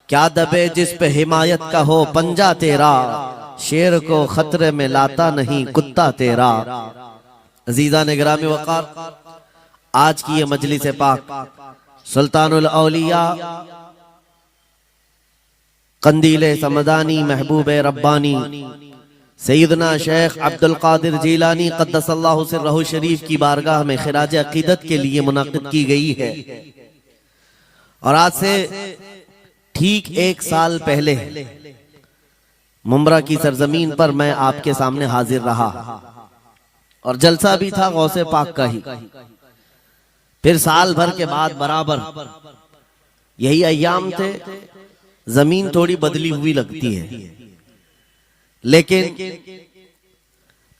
क्या दबे जिस पे हिमायत का हो पंजा तेरा, शेर को खतरे में लाता नहीं कुत्ता तेरा। अजीजा ने गिरामी वक़ार, आज की ये मजलिस पाक सुल्तानुल औलिया कंदीले समदानी महबूब रब्बानी सैयदना शेख अब्दुल कादिर जीलानी क़द्दसल्लाहु सिर्रहु शरीफ की बारगाह में खिराज अकीदत के लिए मुनाकिद की गई है। और आज से ठीक 1 साल पहले मुमरा की सरजमीन पर मैं आपके सामने हाजिर रहा और जलसा भी था गौसे पाक का ही। फिर साल भर के बाद बराबर यही अय्याम थे। जमीन थोड़ी बदली हुई लगती है, लेकिन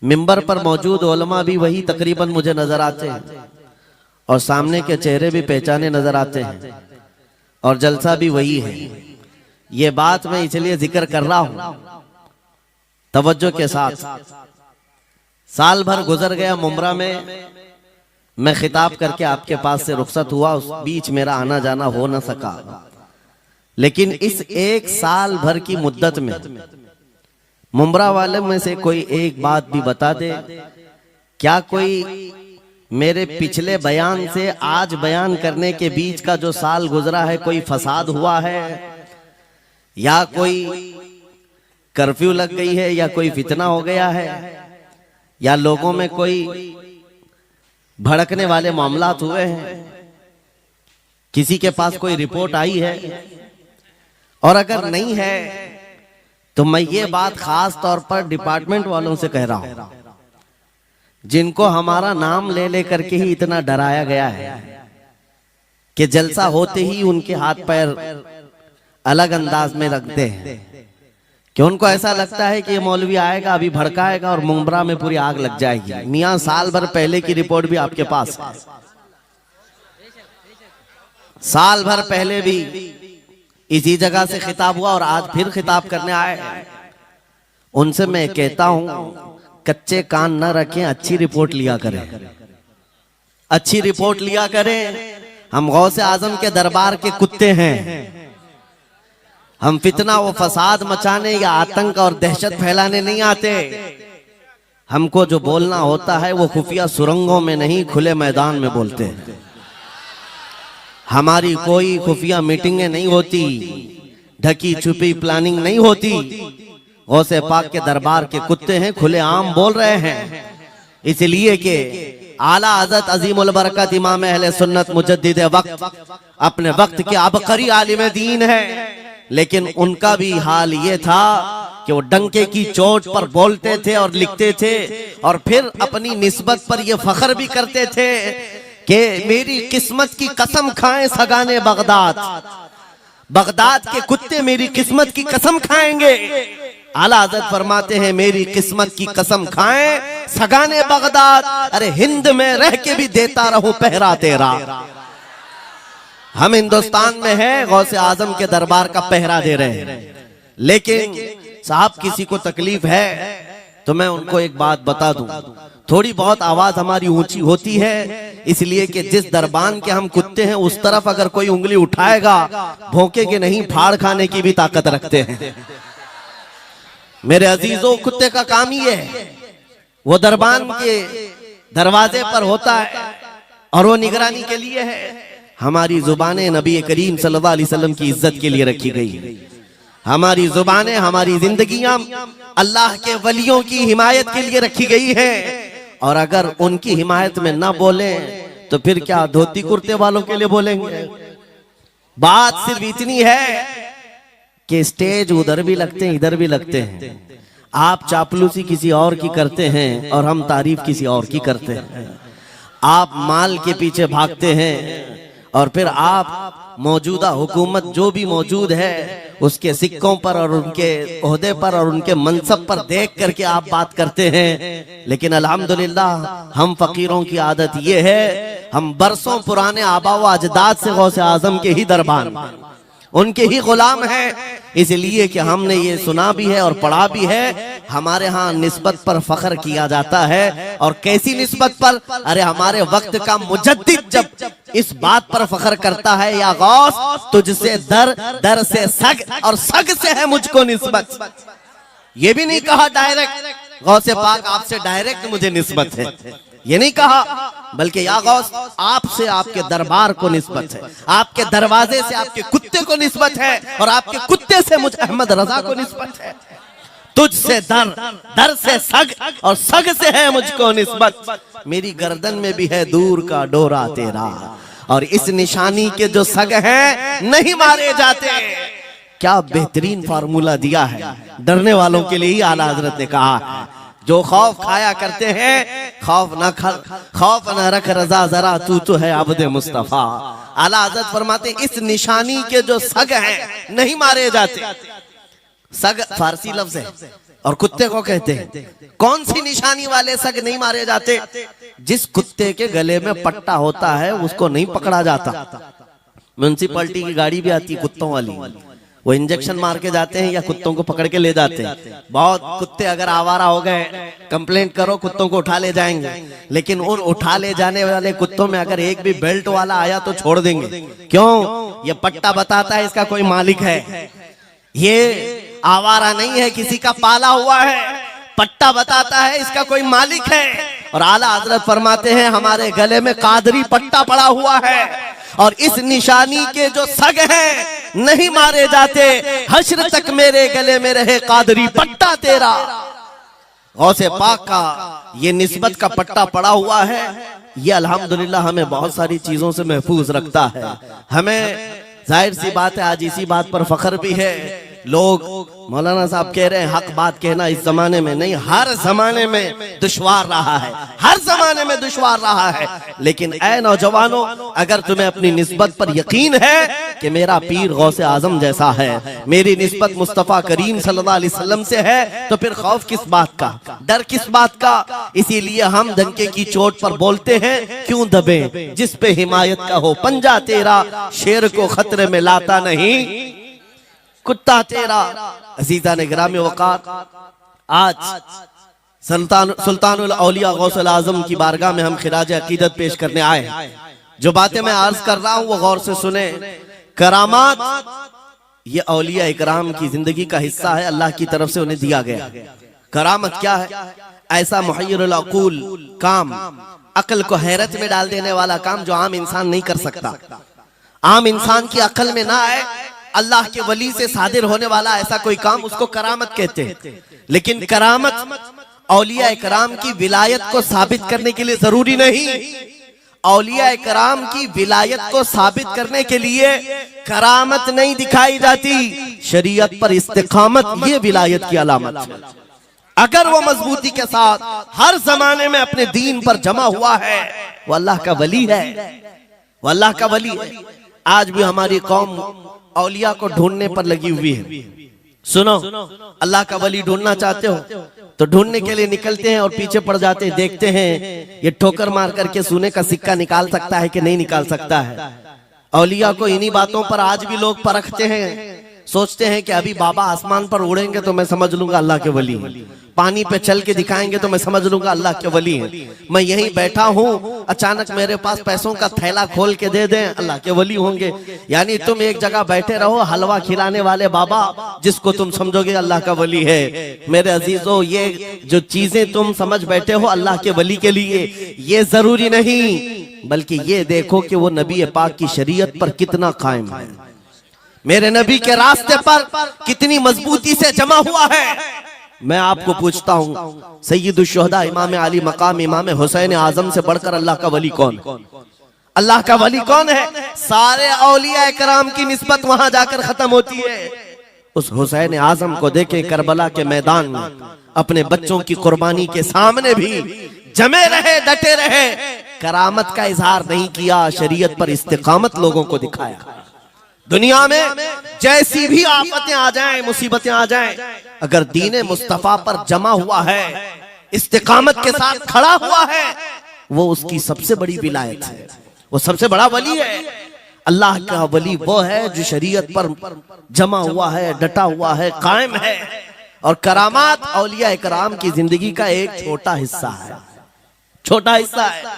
मिंबर पर मौजूद उलमा भी वही तकरीबन मुझे नजर आते हैं और सामने के चेहरे भी पहचाने नजर आते हैं और जलसा भी वही है। ये बात मैं इसलिए जिक्र कर रहा हूं तवज्जो के साथ। साल भर गुजर गया मुमरा में, मैं खिताब करके आपके पास से रुखसत हुआ, उस बीच मेरा आना जाना हो न सका। लेकिन इस 1 साल भर की मुद्दत में मुमरा वाले में से कोई एक बात भी बता दे, क्या कोई मेरे पिछले बयान से आज बयान करने के बीच का जो साल गुजरा है कोई फसाद हुआ है, या कोई कर्फ्यू लग गई है, या कोई फितना हो गया है, या लोगों में कोई भड़कने वाले मामलात हुए हैं, किसी के पास कोई रिपोर्ट आई है? और अगर नहीं है तो मैं ये बात खास तौर पर डिपार्टमेंट वालों से कह रहा हूं, जिनको हमारा नाम ले लेकर के ही इतना डराया गया है कि जलसा होते ही उनके हाथ पैर अलग अंदाज में रखते हैं, कि उनको ऐसा लगता है कि ये मौलवी आएगा अभी भड़काएगा और मुमरा में पूरी आग लग जाएगी। मियां साल भर पहले की रिपोर्ट भी आपके पास है। साल भर पहले भी इसी जगह से खिताब हुआ और आज फिर खिताब करने आए। उनसे मैं कहता हूं कच्चे कान न रखें, अच्छी रिपोर्ट लिया करें, अच्छी रिपोर्ट लिया करें। हम गौसे आजम के दरबार के कुत्ते हैं। हम फितना व फसाद मचाने या आतंक और दहशत फैलाने नहीं आते। हमको जो बोलना होता है वो खुफिया सुरंगों में नहीं, खुले मैदान में बोलते हैं। हमारी कोई खुफिया मीटिंगें नहीं होती, ढकी छुपी प्लानिंग नहीं होती। गौसे पाक के दरबार के कुत्ते हैं, खुले आम बोल रहे हैं। इसलिए कि आला हज़रत अजीमुल बरकत इमाम अहले सुन्नत मुजद्दिद वक्त अपने वक्त के अबकरी आलिम दीन है, लेकिन उनका भी हाल ये था कि वो डंके की चोट पर बोलते थे और लिखते थे और फिर अपनी निस्बत पर ये फख्र भी करते थे कि मेरी किस्मत की कसम खाएं सगाने बगदाद, बगदाद के कुत्ते मेरी किस्मत की कसम खाएंगे। आला हज़रत फरमाते हैं मेरी किस्मत की कसम खाएं सगाने बगदाद, अरे हिंद में रह के भी देता रहूं पहरा तेरा। हम हिंदुस्तान में हैं, गौसे आजम के दरबार का पहरा दे रहे हैं। लेकिन साहब किसी को तकलीफ है तो मैं उनको एक बात बता दूं, थोड़ी बहुत आवाज हमारी ऊंची होती है इसलिए कि जिस दरबान के हम कुत्ते हैं उस तरफ अगर कोई उंगली उठाएगा भौंकेगे नहीं, फाड़ खाने की भी ताकत रखते हैं। मेरे अजीजों, कुत्ते का काम ही है, वो दरबान के दरवाजे पर होता है और वो निगरानी के लिए है। हमारी जुबानें नबी करीम सल्लल्लाहु अलैहि वसल्लम की इज्जत के लिए रखी गई है। हमारी जुबानें, हमारी जिंदगियां अल्लाह के वलियों की हिमायत के लिए रखी गई है। और अगर उनकी हिमायत में ना बोले तो फिर क्या धोती कुर्ते वालों के लिए बोलेंगे? बात सिर्फ इतनी है कि स्टेज उधर भी लगते हैं इधर भी लगते हैं। आप चापलूसी किसी और की करते हैं और हम तारीफ किसी और की करते हैं। आप माल के पीछे भागते हैं और फिर आप मौजूदा हुकूमत जो भी मौजूद है उसके सिक्कों पर और उनके ओहदे पर और उनके मनसब पर देख करके आप बात करते हैं। लेकिन अल्हम्दुलिल्लाह हम फकीरों की आदत ये है, हम बरसों पुराने आबा व अजदाद से गौसे आजम के ही दरबार उनके ही गुलाम हैं। इसलिए कि हमने ये सुना भी है और पढ़ा भी है, हमारे यहाँ निस्बत पर फख्र किया जाता है। और कैसी निस्बत पर? अरे हमारे वक्त का मुजद्दिद जब इस बात पर फख्र करता है, या गौस तुझसे दर, दर से सग और सग से है मुझको निस्बत। ये भी नहीं कहा डायरेक्ट गौसे पाक आपसे डायरेक्ट मुझे निस्बत है, ये नहीं कहा, बल्कि या गौस आपसे आपके दरबार को निस्बत है, आपके दरवाजे से आपके कुत्ते को निस्बत है, और आपके कुत्ते से मुझ अहमद रजा को निस्बत है। तुझसे दर, दर से सग और सग से है मुझको निस्बत। मेरी गर्दन में भी है दूर का डोरा तेरा, और इस निशानी के जो सग हैं नहीं मारे जाते। क्या बेहतरीन फार्मूला दिया है डरने वालों के लिए ही आला हजरत ने कहा है। जो खौफ खाया करते हैं, खौफ न रख रजा जरा तू तो है अब्दे मुस्तफा। आला हजरत फरमाते इस निशानी के जो सग हैं नहीं मारे जाते। सग फारसी लफ्ज है और कुत्ते को कहते हैं। कौन सी निशानी वाले सग नहीं मारे जाते? जिस कुत्ते के गले में पट्टा होता है उसको नहीं पकड़ा जाता। म्युनिसिपैलिटी की गाड़ी भी आती है कुत्तों वाली, वो इंजेक्शन मार के जाते हैं या कुत्तों को पकड़ के ले जाते हैं। बहुत कुत्ते अगर आवारा हो गए, कंप्लेंट करो, कुत्तों को उठा ले जाएंगे। लेकिन उन उठा ले जाने वाले कुत्तों में अगर एक भी बेल्ट वाला आया तो छोड़ देंगे। क्यों? ये पट्टा बताता है इसका कोई मालिक है, ये आवारा नहीं है, किसी का पाला हुआ है। पट्टा बताता है इसका कोई मालिक है। और आला हजरत फरमाते हैं हमारे गले में कादरी पट्टा पड़ा हुआ है, और इस निशानी के जो सग हैं नहीं मारे जाते। हश्र तक मेरे गले में रहे कादरी पट्टा तेरा। गौसे पाक का ये निस्बत का पट्टा पड़ा हुआ है। ये अल्हम्दुलिल्लाह हमें बहुत सारी चीजों से महफूज रखता है। हमें जाहिर सी बात है आज इसी बात पर फख्र भी है। लोग मौलाना साहब कह रहे हैं हक बात कहना इस जमाने में नहीं, हर जमाने में दुश्वार रहा है, हर जमाने में दुश्वार रहा है। लेकिन ऐ नौजवानों, अगर तुम्हें अपनी निस्बत पर यकीन है कि मेरा पीर गौसे आजम जैसा है, मेरी निस्बत मुस्तफा करीम सल्लल्लाहु अलैहि वसल्लम से है, तो फिर खौफ किस बात का, डर किस बात का? इसीलिए हम डंके की चोट पर बोलते हैं, क्यों दबे जिस पे हिमायत का हो पंजा तेरा, शेर को खतरे में लाता नहीं कुत्ता तेरा। अजीजा ने ग्रामी वकार, आज सुल्तानुल औलिया गौसुल आजम की बारगाह में हम खिराज अकीदत पेश करने आए। जो बातें मैं अर्ज कर रहा हूं वो गौर से सुने। करामात ये औलिया इकराम की जिंदगी का हिस्सा है, अल्लाह की तरफ से उन्हें दिया गया। करामत क्या है? ऐसा मुहय्यरुल अक़ूल काम, अकल को हैरत में डाल देने वाला काम जो आम इंसान नहीं कर सकता, आम इंसान की अकल में ना आए। अल्लाह के वली से सादिर होने वाला ऐसा कोई काम, उसको करामत कहते हैं। लेकिन करामत औलिया इकराम की विलायत को साबित करने के लिए जरूरी नहीं। औलिया इकराम की विलायत को साबित करने के लिए करामत नहीं दिखाई जाती, शरीयत पर इस्तिकामत ये विलायत की अलामत है। अगर वो मजबूती के साथ हर जमाने में अपने दीन पर जमा हुआ है, वो अल्लाह का वली है, वो अल्लाह का वली है। आज भी हमारी कौम औलिया को ढूंढने पर लगी हुई है। सुनो, अल्लाह का वली ढूंढना चाहते हो तो ढूंढने के लिए निकलते हैं और पीछे पड़ जाते हैं, देखते हैं ये ठोकर मार करके सोने का सिक्का निकाल सकता है कि नहीं निकाल सकता है। औलिया को इन्हीं बातों पर आज भी लोग परखते हैं, सोचते हैं कि अभी बाबा आसमान पर उड़ेंगे तो मैं समझ लूंगा अल्लाह के वली हैं, पानी पे चल के दिखाएंगे तो मैं समझ लूंगा अल्लाह के वली हैं। मैं यहीं बैठा हूँ, अचानक मेरे पास पैसों का थैला खोल के दे दें, अल्लाह के वली होंगे। यानी तुम एक जगह बैठे रहो, हलवा खिलाने वाले बाबा जिसको तुम समझोगे अल्लाह का वली है। मेरे अजीजों, ये जो चीजें तुम समझ बैठे हो अल्लाह के वली के लिए, ये जरूरी नहीं, बल्कि ये देखो कि वो नबी पाक की शरीयत पर कितना कायम है, मेरे नबी के रास्ते पर कितनी मजबूती से जमा हुआ है। मैं आपको पूछता हूँ, सय्यदुश्शुहदा इमाम अली मकाम इमाम हुसैन आजम से बढ़कर अल्लाह का वली कौन? अल्लाह का वली कौन है? सारे औलिया इकराम की निस्बत वहां जाकर खत्म होती है। उस हुसैन आजम को देखें करबला के मैदान में, अपने बच्चों की कुर्बानी के सामने भी जमे रहे, डटे रहे, करामत का इजहार नहीं किया, शरीयत पर इस्तिकामत लोगों को दिखाया। दुनिया में जैसी भी आफतें आ जाएं, मुसीबतें आ जाएं, अगर दीने मुस्तफा पर जमा हुआ है, इस्तिकामत के साथ खड़ा हुआ है, वो उसकी सबसे बड़ी विलायत है, वो सबसे बड़ा वली है। अल्लाह का वली वो है जो शरीयत पर जमा हुआ है, डटा हुआ है, कायम है। और करामात औलिया इकराम की जिंदगी का एक छोटा हिस्सा है, छोटा हिस्सा है।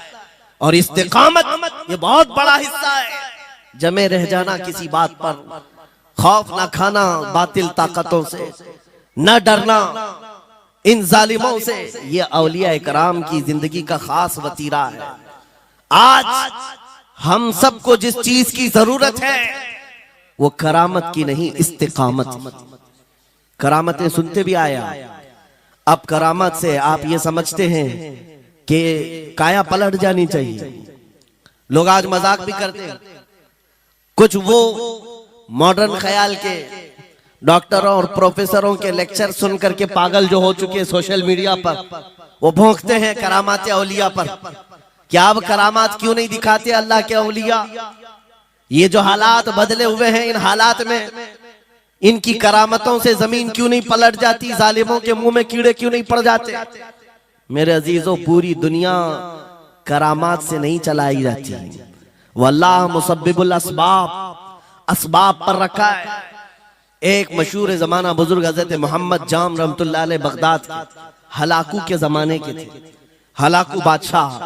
और इस्तिकामत ये बहुत बड़ा हिस्सा है। जमे रह जाना किसी बात पर, खौफ ना खाना बातिल ताकतों से, न डरना इन जालिमों से, ये औलिया इकराम की जिंदगी का खास वतीरा है। आज हम सबको जिस चीज की जरूरत है वो करामत की नहीं, इस्तिकामत। करामतें सुनते भी आया, अब करामत से आप ये समझते हैं कि काया पलट जानी चाहिए। लोग आज मजाक भी करते हैं। कुछ वो मॉडर्न ख्याल के डॉक्टरों और प्रोफेसरों के लेक्चर सुन करके पागल जो हो चुके सोशल मीडिया पर, वो भोंकते हैं करामात औलिया पर। क्या अब करामात क्यों नहीं दिखाते अल्लाह के औलिया? ये जो हालात बदले हुए हैं, इन हालात में इनकी करामतों से जमीन क्यों नहीं पलट जाती? जालिमों के मुंह में कीड़े क्यों नहीं पड़ जाते? मेरे अजीजों, पूरी दुनिया करामात से नहीं चलाई जाती। वल्लाह मुसब्बिबुल अस्बाब, अस्बाब पर रखा है। एक मशहूर जमाना बुजुर्ग हजरत मोहम्मद जाम रहमतुल्लाह अलैह बगदाद के हलाकू के जमाने के थे। हलाकू बादशाह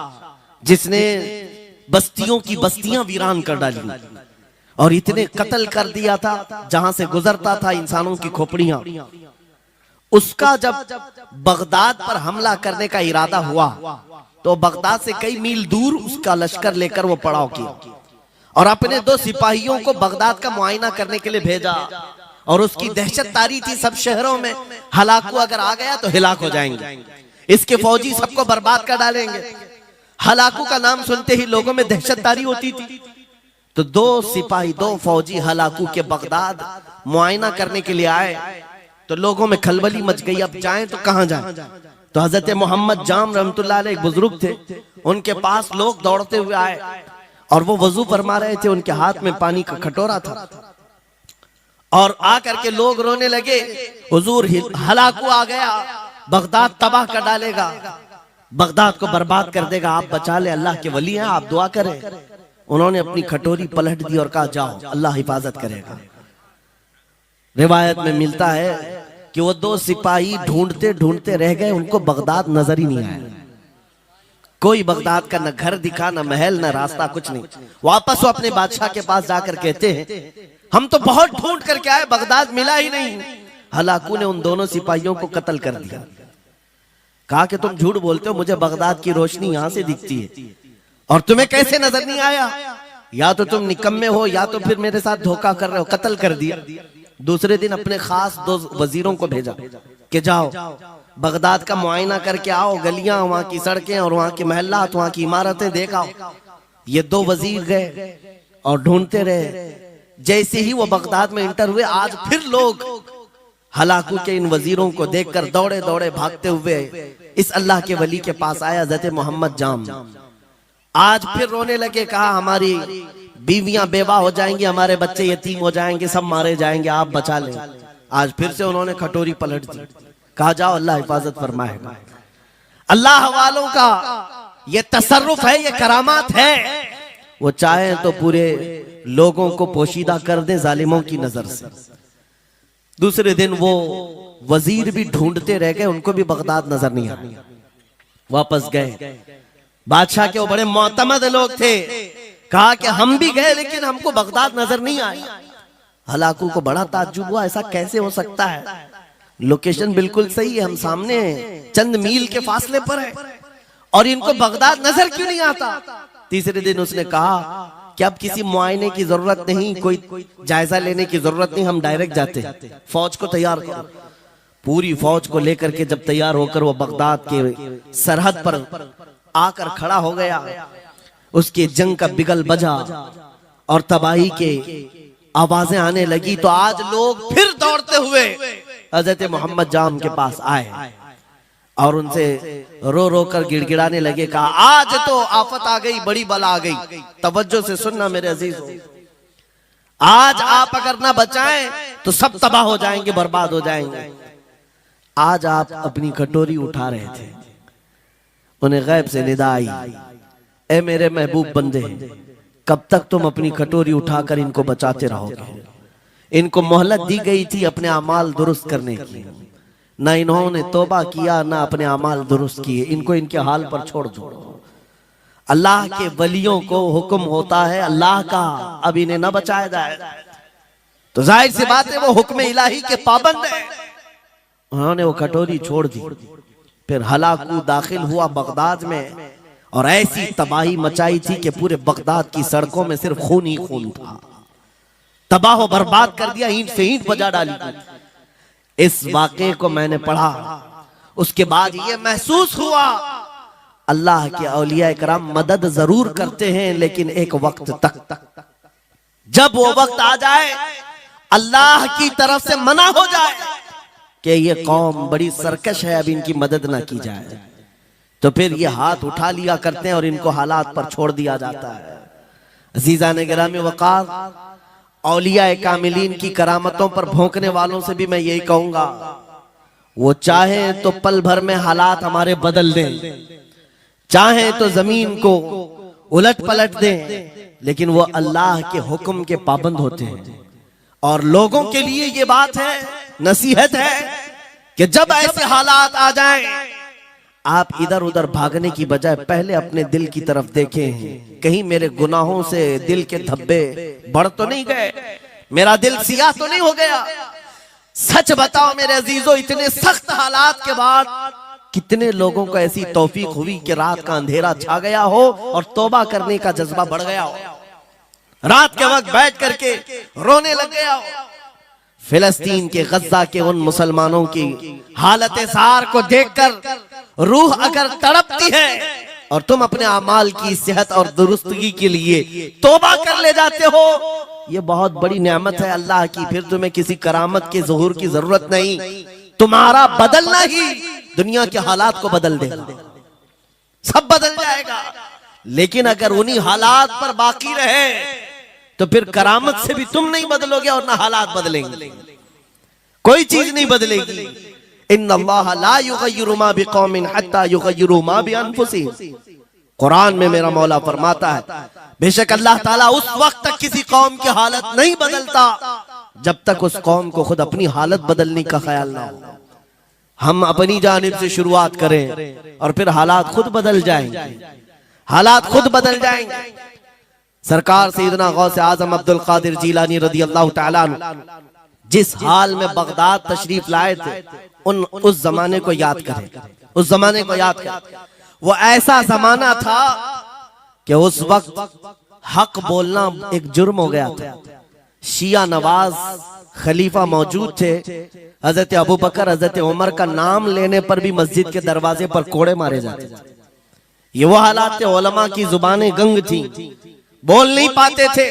जिसने बस्तियों की बस्तियां वीरान कर डाली और इतने कत्ल कर दिया था जहां से गुजरता था इंसानों की खोपड़ियां। उसका जब बगदाद पर हमला करने का इरादा हुआ तो बगदाद से कई मील दूर उसका लश्कर लेकर वो पड़ाव किया और अपने 2 सिपाहियों को बगदाद का मुआयना करने के लिए भेजा। और उसकी दहशत तारी थी सब शहरों में, हलाकू अगर आ गया तो हिलाक हो जाएंगे, इसके फौजी सबको बर्बाद कर डालेंगे। हलाकू का नाम सुनते ही लोगों में दहशत तारी होती थी। तो 2 सिपाही 2 फौजी हलाकू के बगदाद मुआयना करने के लिए आए तो लोगों में खलबली मच गई। अब जाएं तो कहां जाएं? तो हजरत मोहम्मद जाम रहमतुल्लाह अलैह एक बुजुर्ग थे, उनके पास लोग दौड़ते हुए आए और वो वजू फरमा रहे थे। उनके हाथ में पानी का कटोरा था और आकर के लोग रोने लगे, हुजूर हलाकू आ गया, बगदाद तबाह कर डालेगा, बगदाद को बर्बाद कर देगा, आप बचा ले, अल्लाह के वली हैं, आप दुआ करें। उन्होंने अपनी कटोरी पलट दी और कहा जाओ, अल्लाह हिफाजत करेगा। रिवायत में मिलता है कि वो 2 सिपाही ढूंढते ढूंढते रह गए, उनको बगदाद नजर ही नहीं आया। कोई बगदाद का न घर दिखा, न महल, न रास्ता, कुछ नहीं। वापस वो अपने बादशाह के पास जाकर कहते हैं हम तो बहुत ढूंढ करके आए, बगदाद मिला ही नहीं। हलाकू ने उन दोनों सिपाहियों को कत्ल कर दिया। कहा कि तुम झूठ बोलते हो, मुझे बगदाद की रोशनी यहां से दिखती है और तुम्हें कैसे नजर नहीं आया? या तो तुम निकम्मे हो या तो फिर मेरे साथ धोखा कर रहे हो। कत्ल कर दिया। दूसरे दिन अपने खास 2 वजीरों को भेजा कि जाओ बगदाद का मुआयना करके आओ, गलियां, वहां की सड़कें और वहां के महल्लात, वहां की इमारतें देखा। ये 2 वजीर गए और ढूंढते रहे। जैसे ही वो बगदाद में इंटर हुए, आज फिर लोग हलाकू के इन वजीरों को देखकर दौड़े दौड़े भागते हुए इस अल्लाह के वली के पास आया हज़रत मोहम्मद जाम। आज फिर रोने लगे, कहा हमारी बीवियां बेवा हो जाएंगी, हमारे बच्चे यतीम हो जाएंगे, सब मारे जाएंगे, आप बचा लें। आज फिर से उन्होंने कटोरी पलट दी, कहा जाओ अल्लाह हिफाजत फरमाएगा। अल्लाह वालों का ये तसर्रुफ है, ये करामात है। वो चाहे तो पूरे लोगों को पोशीदा कर दे जालिमों की नजर से। दूसरे दिन वो वजीर भी ढूंढते रह गए, उनको भी बगदाद नजर नहीं आया। वापस गए, बादशाह के वो बड़े मोतमद लोग थे, कहा कि हम भी गए लेकिन हमको बगदाद नजर नहीं आया। हलाकू को बड़ा ताज्जुब हुआ, ऐसा कैसे हो सकता है? लोकेशन बिल्कुल सही है, हम सामने चंद मील के फासले पर है और इनको बगदाद नजर क्यों नहीं आता? तीसरे दिन उसने कहा कि अब किसी मुआयने की जरूरत नहीं, कोई जायजा लेने की जरूरत नहीं, हम डायरेक्ट जाते हैं, फौज को तैयार करो। पूरी फौज को लेकर के जब तैयार होकर वो बगदाद के सरहद पर आकर खड़ा हो गया, उसके जंग का बिगल बजा और तबाही के आवाजें आने लगी, तो आज लोग फिर दौड़ते हुए हजरत मोहम्मद जाम के पास आए और उनसे रो रो कर गिड़गिड़ाने लगे, कहा आज तो आफत आ गई, बड़ी बला आ गई। तवज्जो से सुनना मेरे अजीजों, आज आप अगर ना बचाएं तो सब तबाह हो जाएंगे, बर्बाद हो जाएंगे। आज आप अपनी कटोरी उठा रहे थे, उन्हें गैब से निदा आई, ए मेरे महबूब बंदे, कब तक तुम अपनी कटोरी उठाकर इनको बचाते रहोगे? इनको मोहलत दी गई थी अपने अमाल दुरुस्त करने की, ना इन्होंने तौबा किया ना अपने अमाल दुरुस्त किए। इनको इनके हाल पर छोड़ दो। अल्लाह के वलियों को हुक्म होता है अल्लाह का, अब इन्हें न बचाया जाए तो जाहिर सी बात है वो हुक्म इलाही के पाबंद है। उन्होंने वो कटोरी छोड़ दी। फिर हलाकू दाखिल हुआ बगदाद में और ऐसी तबाही मचाई थी कि पूरे बगदाद की सड़कों में सिर्फ खून ही खून था। तबाह बर्बाद कर दिया, ईंट से ईंट बजा डाली। इस वाक़े को मैंने पढ़ा, उसके बाद ये महसूस हुआ अल्लाह के औलिया इकराम मदद जरूर करते हैं, लेकिन एक वक्त तक, जब वो वक्त आ जाए अल्लाह की तरफ से मना हो जाए कि ये कौम बड़ी सरकश है, अब इनकी मदद ना की जाए, तो फिर ये हाथ उठा लिया करते हैं और इनको हालात पर छोड़ दिया जाता है। अजीज़ान गिरामी वक़ार, औलिया कामिलीन की करामतों पर भौंकने वालों से भी मैं यही कहूंगा, वो चाहे तो पल भर में हालात हमारे बदल दें, चाहे तो जमीन को उलट पलट दें, लेकिन वो अल्लाह के हुक्म के पाबंद होते हैं। और लोगों के लिए ये बात है, नसीहत है कि जब ऐसे हालात आ जाएं, आप इधर उधर भागने की बजाय पहले अपने दिल की तरफ देखें, कहीं मेरे गुनाहों से दिल के धब्बे बढ़ तो नहीं गए, मेरा दिल सियाह तो नहीं हो गया। सच बताओ मेरे अजीजों, इतने सख्त हालात के बाद कितने लोगों को ऐसी तौफीक हुई कि रात का अंधेरा छा गया हो और तौबा करने का जज्बा बढ़ गया हो, रात के वक्त बैठ करके रोने लग गया हो। फिलिस्तीन के गज्जा के उन मुसलमानों की हालत सार को देखकर रूह अगर तड़पती है और तुम अपने अमाल की सेहत और दुरुस्तगी के लिए तौबा कर ले जाते हो, ये बहुत बड़ी नेमत है अल्लाह की। फिर तुम्हें किसी करामत के ज़ुहूर की जरूरत नहीं, तुम्हारा बदलना ही दुनिया के हालात को बदल देगा, सब बदल जाएगा। लेकिन अगर उन्हीं हालात पर बाकी रहे तो फिर करामत से भी तुम नहीं बदलोगे और ना हालात बदलेंगे, कोई चीज नहीं बदलेगी। इन्नल्लाह ला युगय्यिरु मा बिकौमिन हत्ता युगय्यिरु मा बिअनफुसिहिम। कुरान में मेरा मौला फरमाता है, बेशक अल्लाह ताला उस वक्त तक किसी कौम की हालत नहीं बदलता जब तक उस कौम को खुद अपनी हालत बदलने का ख्याल ना हो। हम अपनी जानिब से शुरुआत करें और फिर हालात खुद बदल जाएंगे, हालात खुद बदल जाएंगे। सरकार सैयदना गौसे आजम अब्दुल कादिर जीलानी रदी अल्लाह तआला अन्हु जिस हाल में बगदाद तशरीफ लाए थे, उस जमाने को याद करें, उस जमाने को याद करें। वो ऐसा जमाना था कि उस वक्त हक बोलना एक जुर्म हो गया था। शिया नवाज खलीफा मौजूद थे, हजरत अबू बकर हजरत उमर का नाम लेने पर भी मस्जिद के दरवाजे पर कोड़े मारे जाते थे। ये वो हालात थे, उलमा की जुबानें गंग थी, बोल नहीं पाते थे,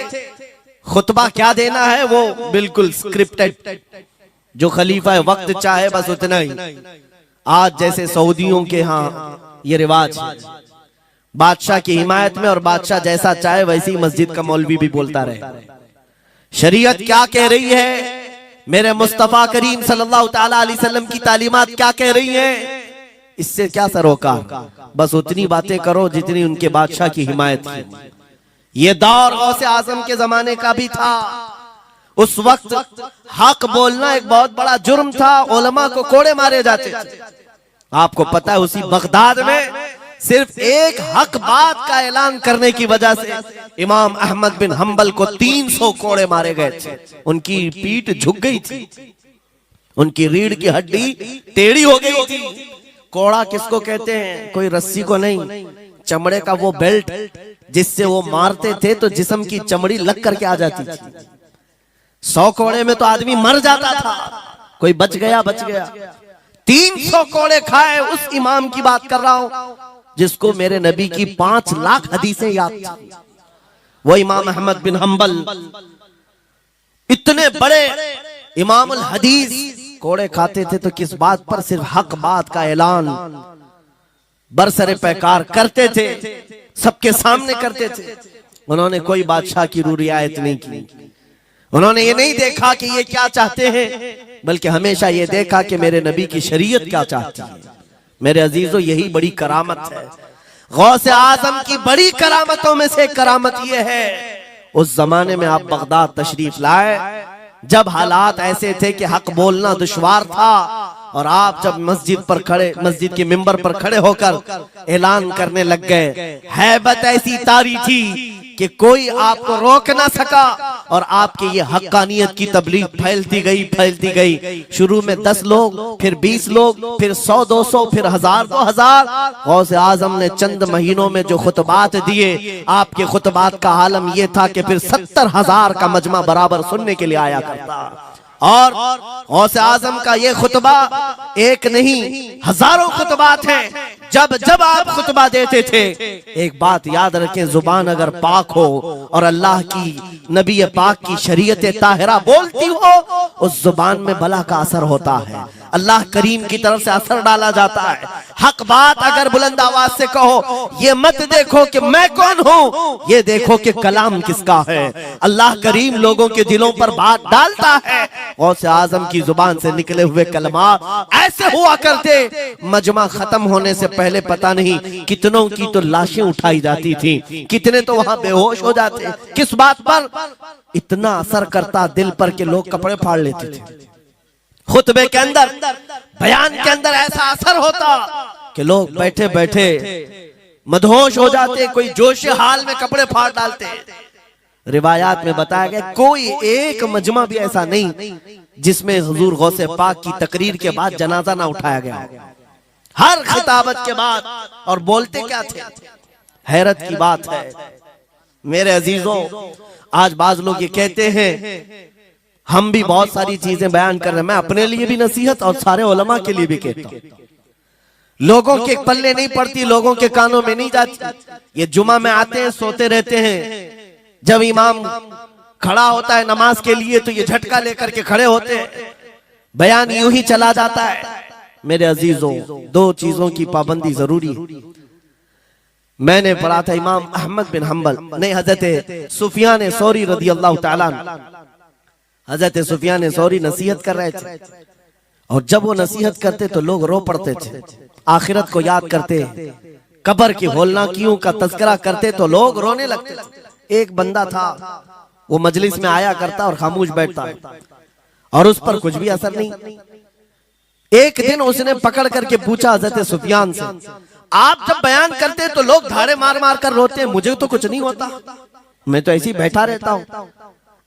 खुतबा क्या देना है वो बिल्कुल स्क्रिप्टेड, जो खलीफा वक्त चाहे बस उतना ही। आज जैसे सऊदियों के यहाँ ये रिवाज है, बादशाह की हिमायत में और बादशाह जैसा चाहे वैसी मस्जिद का मौलवी भी बोलता रहे। शरीयत क्या कह रही है, मेरे मुस्तफा करीम सल्लल्लाहु तआला अलैहि वसल्लम की तालीमात क्या कह रही हैं, इससे क्या सरोकार, बस उतनी बातें करो जितनी उनके बादशाह की हिमायत की। ये दौर गौसे आजम के जमाने का भी था। उस वक्त हक बोलना एक बहुत बड़ा जुर्म था, उलमा को कोड़े मारे जाते थे। आपको पता है उसी बगदाद में सिर्फ एक हक बात का ऐलान करने की वजह से इमाम अहमद बिन हंबल को 300 कोड़े मारे गए थे। उनकी पीठ झुक गई थी, उनकी रीढ़ की हड्डी टेढ़ी हो गई थी। कोड़ा किसको कहते हैं, कोई रस्सी को नहीं, चमड़े का वो बेल्ट जिससे वो मारते थे तो जिस्म की चमड़ी लग करके आ जाती थी। 100 कोड़े में तो आदमी मर जाता था, कोई बच गया बच गया। 300 कोड़े खाए उस इमाम की बात कर रहा हूं जिसको मेरे नबी की 5 लाख हदीसें याद थी। वो इमाम अहमद बिन हंबल इतने बड़े इमामुल हदीस कोड़े खाते थे तो किस बात पर, सिर्फ हक बात का ऐलान बरसरे पैकार करते थे, सबके सामने करते थे। उन्होंने कोई बादशाह की रियायत नहीं की, उन्होंने ये नहीं देखा कि ये क्या चाहते हैं, बल्कि हमेशा ये देखा कि मेरे नबी की शरीयत क्या चाहती है। मेरे अजीजों, यही बड़ी करामत है। गौसे आजम की बड़ी करामतों में से करामत यह है, उस जमाने में आप बगदाद तशरीफ लाए जब हालात ऐसे थे कि हक बोलना दुश्वार था, और आप जब मस्जिद के मिंबर पर खड़े होकर ऐलान करने लग गए, हैबत ऐसी तारी थी कि कोई आपको रोक ना सका, और आपके ये हक्कानियत की तबलीग फैलती गई। शुरू में 10 लोग, फिर 20 लोग, फिर 100-200, फिर 1000-2000। गौसे आजम ने चंद महीनों में जो खुतबात दिए, आपके खुतबात का आलम यह था कि फिर 70,000 का मजमा बराबर सुनने के लिए आया करता। और गौसे आजम का ये खुतबा एक नहीं, हजारों खुतबात हैं। जब जब आप खुतबा देते थे, एक बात याद रखें, जुबान अगर पाक हो और अल्लाह की नबी पाक की शरीयत ताहिरा बोलती हो, उस जुबान में बला का असर होता है, अल्लाह करीम की तरफ से असर डाला जाता है। हक बात अगर बुलंद आवाज से कहो, ये मत देखो कि मैं कौन हूँ, ये देखो कि कलाम किसका है। अल्लाह करीम लोगों के दिलों पर बात डालता है। गौसे आजम की जुबान से निकले हुए कलमात ऐसे हुआ करते, मजमा खत्म होने से पहले पता नहीं कितनों की तो लाशें उठाई जाती थी, कितने तो वहां बेहोश हो जाते। किस बात पर? इतना असर करता दिल पर कि लोग कपड़े फाड़ लेते थे। खुतबे के अंदर, बयान के अंदर ऐसा असर होता कि लोग बैठे बैठे मदहोश हो जाते, कोई जोश हाल में कपड़े फाड़ डालते। रिवायात में बताया गया कोई एक मजमा भी ऐसा नहीं जिसमें हुजूर गौसे पाक की तकरीर के बाद जनाजा ना उठाया गया। हर खिताबत के बाद, और बोलते क्या थे, हैरत की बात है मेरे अजीजों। आज बाज लोग ये कहते हैं, हम भी बहुत सारी चीजें बयान कर रहे हैं, मैं अपने लिए भी नसीहत और सारे उलमा के लिए भी कहता हूं, लोगों के पल्ले नहीं पड़ती, लोगों के कानों में नहीं जाती। ये जुमा में आते हैं, सोते रहते हैं, जब इमाम खड़ा होता है नमाज के लिए तो ये झटका लेकर के खड़े होते हैं, बयान यूं ही चला जाता है। मेरे अजीजों, 2 चीजों की पाबंदी जरूरी है। मैंने पढ़ा था इमाम अहमद बिन हंबल ने हजरत सुफियान सौरी रदी अल्लाह ताला, हजरत सुफियान सौरी नसीहत कर रहे थे, और जब वो नसीहत करते तो लोग रो पड़ते थे, आखिरत को याद करते, कब्र की होलनाकियों का तज़किरा करते तो लोग रोने लगते थे। एक बंदा था, वो मजलिस में आया करता और खामोश बैठता, और उस पर कुछ भी असर नहीं। एक दिन उसने पकड़ करके पूछा हजरत सुफियान से, आप जब बयान करते तो लोग धाड़े मार मार कर रोते, मुझे तो कुछ नहीं होता, मैं तो ऐसे ही बैठा रहता हूं।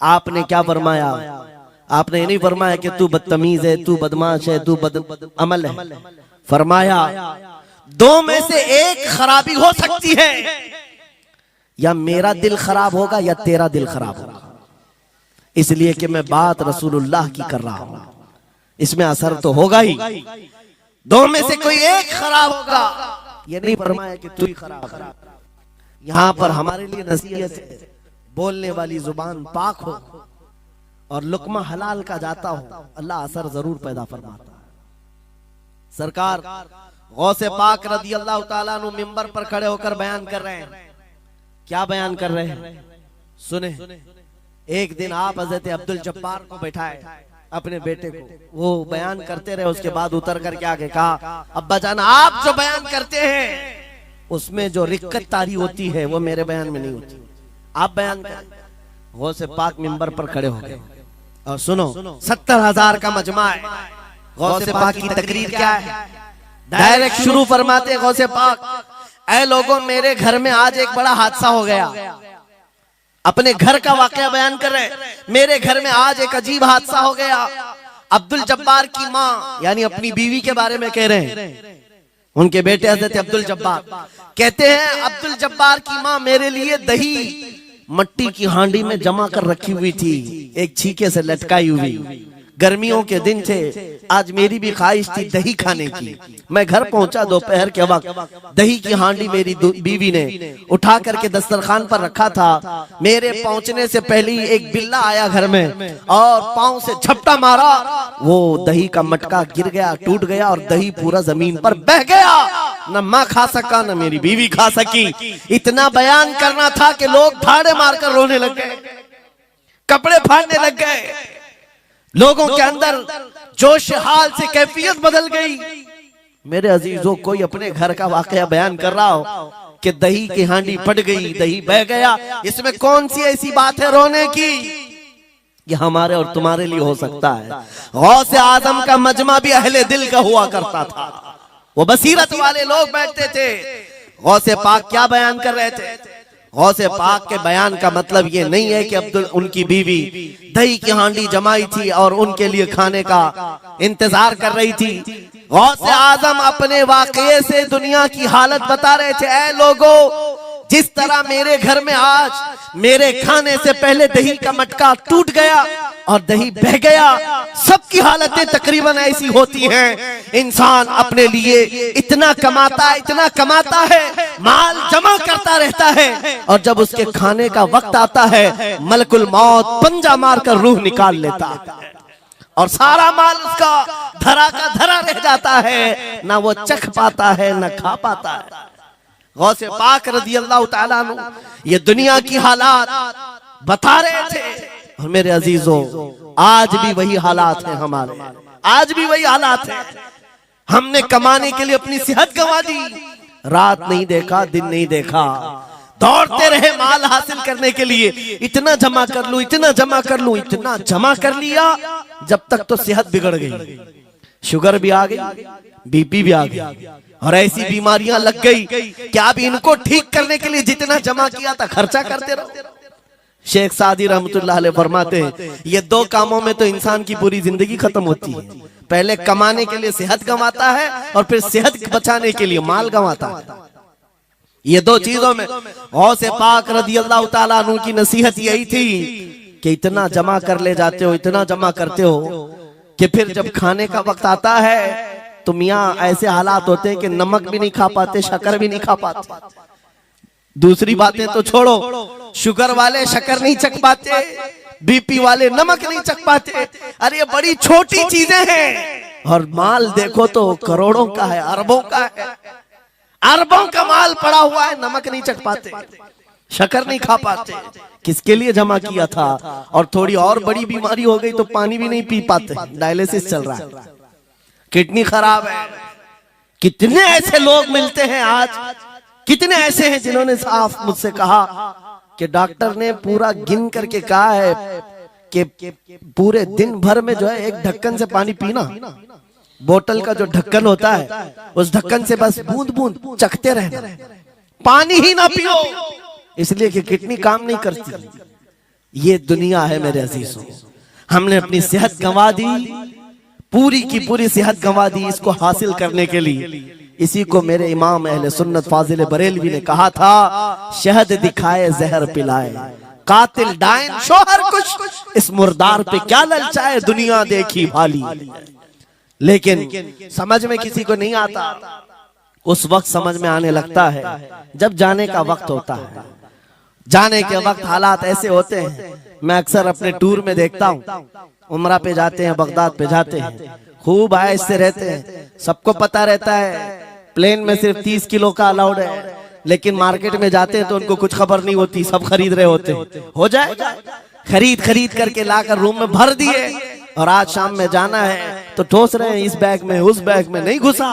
आपने क्या फरमाया? आपने ये नहीं फरमाया कि तू बदतमीज है, तू बदमाश है, तू बदअमल है। फरमाया 2 में से एक खराबी हो सकती है, या मेरा दिल खराब होगा या तेरा दिल खराब होगा, इसलिए कि मैं बात रसूलुल्लाह की कर रहा हूं, इसमें असर तो होगा ही। 2 में से कोई एक खराब होगा, ये नहीं फरमाया कि तू ही खराब। यहां पर हमारे लिए नसीहत है, बोलने वाली जुबान पाक हो और लुकमा हलाल का जाता हो, अल्लाह असर जरूर पैदा फरमाता है। सरकार गौसे पाक रदी अल्लाह ताला अन्हु मिंबर पर खड़े होकर बयान कर रहे हैं। क्या बयान कर रहे हैं? सुने। एक दिन आप हजरत अब्दुल जब्बार को बैठाए, अपने बेटे को, वो बयान करते रहे, उसके बाद उतर कर के आगे कहा, अब्बा जान आप जो बयान करते हैं उसमें जो रिक्कत तारी होती है वो मेरे बयान में नहीं होती, आप बयान करें। गौसे पाक मिंबर पर खड़े हो गए, और सुनो 70,000 का मजमा है। गौसे पाक की तकरीर क्या है? डायरेक्ट शुरू फरमाते गौसे पाक, ऐ लोगों, मेरे घर में आज एक बड़ा हादसा हो गया। अपने घर का वाकया बयान कर रहे, मेरे घर में आज एक अजीब हादसा हो गया। अब्दुल जब्बार की माँ, यानी अपनी बीवी के बारे में कह रहे हैं, उनके बेटे हजरत अब्दुल जब्बार कहते हैं, अब्दुल जब्बार की माँ मेरे लिए दही मट्टी की हांडी में जमा कर रखी हुई थी, एक छीके से लटकाई हुई। गर्मियों के दिन थे, आज मेरी भी ख्वाहिश थी दही खाने की। मैं घर पहुंचा दोपहर के वक्त, दही की हांडी मेरी बीवी ने उठा करके दस्तरखान पर रखा था। मेरे पहुंचने से पहले ही एक बिल्ला आया घर में और पांव से झपटा मारा, वो दही का मटका गिर गया, टूट गया और दही पूरा जमीन पर बह गया। न माँ खा सका, न मेरी बीवी खा सकी। इतना बयान करना था कि लोग धाड़े मारकर रोने लग गए, कपड़े फाड़ने लग गए, लोगों के अंदर जोश हाल से कैफियत बदल गई। मेरे अजीजों, कोई अपने घर का वाकया बयान कर रहा हो, कि दही की हांडी फट गई, दही बह गया, इसमें कौन सी ऐसी बात है रोने की? ये हमारे और तुम्हारे लिए हो सकता है। गौसे आजम का मजमा भी अहले दिल का हुआ करता था, वो बसीरत वाले लोग बैठते थे। गौसे पाक क्या बयान कर रहे थे? गौसे पाक के बयान का मतलब ये नहीं है कि अब्दुल उनकी बीवी दही की हांडी जमाई थी और उनके लिए खाने का इंतजार कर रही थी। गौसे आजम अपने वाकये से दुनिया की हालत बता रहे थे, ऐ लोगों, जिस तरह मेरे घर में आज मेरे खाने से पहले दही का मटका टूट गया और दही बह गया, सबकी हालतें तकरीबन ऐसी होती हैं। इंसान अपने लिए इतना कमाता है, माल जमा करता रहता है, और जब उसके खाने का वक्त आता है मलकुल मौत पंजा मारकर रूह निकाल लेता है और सारा माल उसका धरा का धरा रह जाता है, ना वो चख पाता है ना खा पाता है। गौसे पाक रज़ी अल्लाह ताला अन्हु ये दुनिया की हालात बता रहे थे। और मेरे अजीजों, आज भी वही हालात हैं हमारे, आज भी वही हालात हैं। हमने कमाने के लिए अपनी सेहत गंवा दी, रात नहीं देखा, दिन नहीं देखा, दौड़ते रहे माल हासिल करने के लिए, इतना जमा कर लूं, इतना जमा कर लूं, इतना जमा कर लिया, जब तक तो सेहत बिगड़ गई, शुगर भी आ गई, बीपी भी आ गई, और ऐसी बीमारियां लग गई कि आप इनको ठीक करने के लिए जितना जमा किया था खर्चा करते रहो। शेख सादी रहमतुल्लाह अलैह फरमाते हैं, ये दो कामों में तो इंसान की पूरी जिंदगी खत्म होती है। पहले कमाने के लिए सेहत गंवाता है और फिर सेहत बचाने के लिए माल गंवाता है। ये दो चीजों में गौसे पाक रज़ी अल्लाह ताला अन्हु की नसीहत यही थी कि इतना जमा कर ले जाते हो, इतना जमा करते हो कि फिर जब खाने का वक्त आता है तो मियाँ ऐसे हालात होते हैं कि नमक भी नहीं खा पाते, शक्कर भी नहीं खा पाते। दूसरी बातें तो छोड़ो, शुगर वाले शक्कर नहीं चख पाते, बीपी वाले नमक नहीं चख पाते। अरे ये बड़ी छोटी चीजें हैं, और माल देखो तो करोड़ों का है, अरबों का है, अरबों का माल पड़ा हुआ है, नमक नहीं चख पाते, शक्कर नहीं खा पाते। किसके लिए जमा किया था? और थोड़ी और बड़ी बीमारी हो गई तो पानी भी नहीं पी पाते, डायलिसिस चल रहा है, किडनी खराब है। कितने ऐसे लोग मिलते हैं आज, कितने ऐसे हैं जिन्होंने साफ मुझसे कहा कि डॉक्टर ने पूरा गिन करके कहा है कि पूरे दिन भर में जो है एक ढक्कन से पानी पीना, बोतल का जो ढक्कन होता है उस ढक्कन से बस बूंद बूंद चखते रहना, पानी ही ना पियो, इसलिए कि किडनी काम नहीं करती। ये दुनिया है मेरे अजीजों, हमने अपनी सेहत गंवा दी, पूरी की पूरी सेहत गंवा दी इसको हासिल करने के लिए। इसी को मेरे इमाम अहले सुन्नत फाजिल बरेलवी ने कहा था, शहद दिखाए जहर पिलाए, कातिल डायन शोहर कुछ, इस मुर्दार पे क्या ललचाए, दुनिया देखी भाली। लेकिन समझ में किसी को नहीं आता, उस वक्त समझ में आने लगता है जब जाने का वक्त होता है। जाने के वक्त हालात ऐसे होते हैं, मैं अक्सर अपने टूर में देखता हूँ, उमरा पे जाते हैं, बगदाद पे जाते हैं, खूब आयश से रहते हैं, सबको पता रहता है प्लेन में सिर्फ 30 किलो का अलाउड है, लेकिन मार्केट में जाते हैं तो उनको कुछ खबर नहीं होती, सब खरीद रहे होते हैं, हो जाए खरीद करके लाकर रूम में भर दिए, और आज शाम में जाना है तो ठोस रहे हैं इस बैग में उस बैग में नहीं घुसा,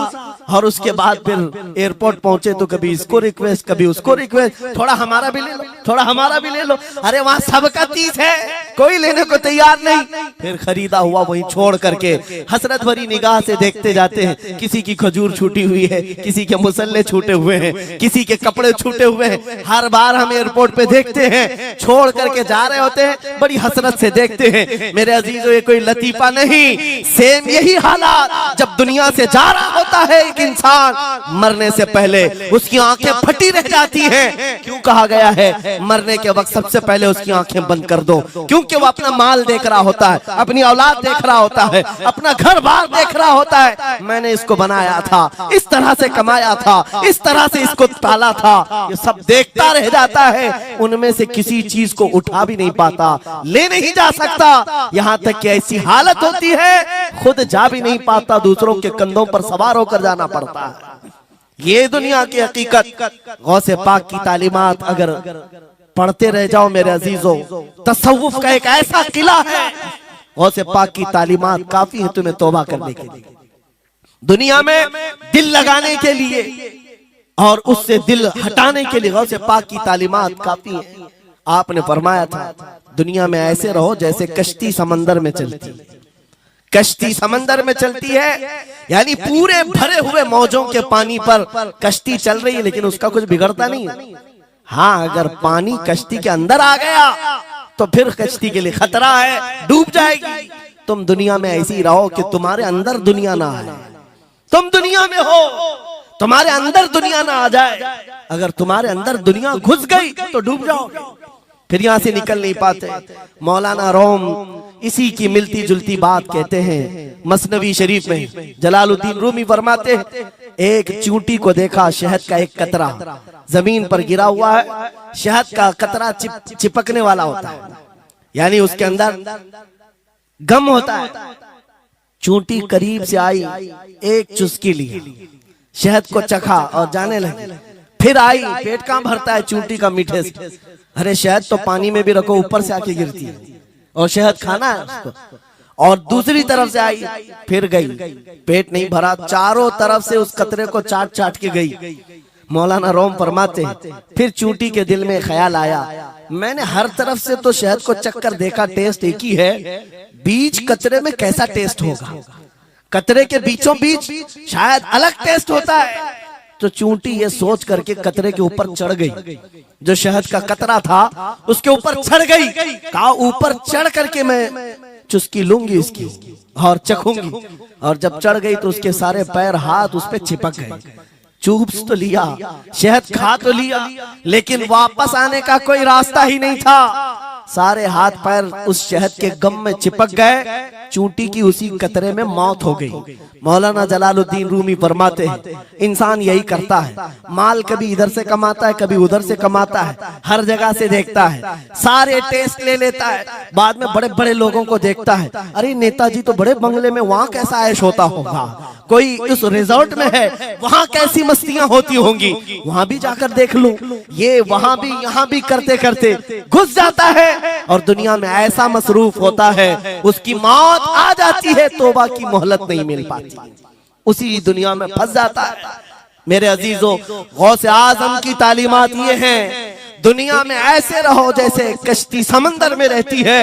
और उसके बाद फिर एयरपोर्ट पहुंचे तो कभी इसको रिक्वेस्ट कभी उसको रिक्वेस्ट, थोड़ा हमारा भी ले लो, थोड़ा हमारा भी ले लो। अरे वहां सबका 30 है, कोई लेने को तैयार नहीं, फिर खरीदा हुआ वहीं छोड़ करके हसरत भरी निगाह से देखते जाते हैं। किसी की खजूर छूटी हुई है, किसी के मुसल्ले छूटे हुए हैं, किसी के कपड़े छूटे हुए हैं, हर बार हम एयरपोर्ट पे देखते हैं, छोड़ करके जा रहे होते हैं, बड़ी हसरत से देखते हैं। मेरे अजीजों, ये कोई लतीफा नहीं, सेम यही हालात जब दुनिया से जा रहा होता है एक इंसान, मरने से पहले उसकी आंखें फटी रह जाती हैं। क्यों कहा गया है मरने के वक्त सबसे पहले उसकी आंखें बंद कर दो? क्योंकि वो अपना माल देख रहा होता है, अपनी औलाद देख रहा होता है, अपना घर बार देख रहा होता है। मैंने इसको बनाया था, इस तरह से कमाया था, इस तरह से इसको पाला था, ये सब देखता रह जाता है, उनमें से किसी चीज को उठा भी नहीं पाता, ले नहीं जा सकता, यहाँ तक कि ऐसी हालत होती है खुद जा भी नहीं पाता, दूसरों के कंधों पर सवार होकर जाना पड़ता है। ये दुनिया की हकीकत। गौसे पाक की तालीमात अगर पढ़ते रह जाओ मेरे अजीजों, तसव्वुफ का एक ऐसा किला है, गौसे पाक की तालीमात काफी है तुम्हें तौबा करने के लिए, दुनिया में दिल लगाने के लिए, और उससे दिल हटाने के लिए गौसे पाक की तालीमात काफी है। आपने फरमाया था दुनिया में ऐसे रहो जैसे कश्ती समंदर में चलती है। कश्ती समंदर में चलती है यानी पूरे भरे हुए मौजों के पानी पर कश्ती चल रही है, लेकिन उसका कुछ बिगड़ता नहीं है। हाँ, अगर पानी कश्ती के अंदर आ गया तो फिर कश्ती के लिए खतरा है, डूब जाएगी। तुम दुनिया में ऐसी रहो कि तुम्हारे अंदर दुनिया ना आए। तुम दुनिया में हो, तुम्हारे अंदर दुनिया ना आ जाए। अगर तुम्हारे अंदर दुनिया घुस गई तो डूब जाओगे, फिर यहां से निकल नहीं पाते। मौलाना रोम इसी की मिलती जुलती बात कहते हैं मसनवी शरीफ में। जलालुद्दीन रूमी फरमाते हैं एक चूंटी को देखा, शहद का एक कतरा जमीन पर गिरा हुआ है। शहद का कतरा चिपकने वाला होता है, यानी उसके अंदर गम होता है। चूंटी करीब से आई, एक चुस्की ली, शहद को चखा और जाने लगी। फिर आई, पेट कहां भरता है चूंटी का मीठे से। अरे शहद तो पानी में भी रखो ऊपर से आके गिरती है, और शहद खाना है उसको। और दूसरी तरफ से आई, फिर गई, पेट नहीं भरा, चारों तरफ से उस कतरे को चाट चाट के गई। मौलाना रोम फरमाते हैं फिर चूंटी के दिल में ख्याल आया, मैंने हर तरफ से तो शहद को चक्कर देखा, टेस्ट एक ही है, बीच कतरे में कैसा टेस्ट होगा? कतरे के बीचों बीच शायद अलग टेस्ट होता है। तो चूंटी ये सोच करके कतरे के ऊपर चढ़ गई। जो शहद का कतरा था उसके ऊपर चढ़ गई। कहा ऊपर चढ़ करके मैं चुस्की लूंगी इसकी और चखूंगी। और जब चढ़ गई तो उसके सारे पैर हाथ उस पे चिपक गए। चूप्स तो लिया, शहद खा तो लिया, लेकिन वापस आने का कोई रास्ता ही नहीं था। सारे हाथ पैर उस शहद के गम में चिपक गए। चूंटी की उसी कतरे में मौत हो गई। मौलाना जलालुद्दीन रूमी फरमाते हैं इंसान यही करता है, माल कभी इधर से कमाता है, कभी उधर से कमाता है, हर जगह से देखता है, सारे टेस्ट ले लेता है, बाद में बड़े बड़े लोगों को देखता है, अरे नेताजी तो बड़े बंगले में, वहां कैसा ऐश होता होगा, कोई उस रिजॉर्ट में है, वहां कैसी मस्तियां होती होंगी, वहां भी जाकर देख लूं। ये वहां भी यहाँ भी करते करते घुस जाता है और दुनिया में ऐसा मसरूफ होता है, उसकी मौत आ जाती है, तौबा की मोहलत नहीं मिल पाती, उसी दुनिया में फंस जाता है। मेरे अजीजों, गौसे आजम की तालीमात ये हैं, दुनिया में ऐसे रहो जैसे कश्ती समंदर में रहती है,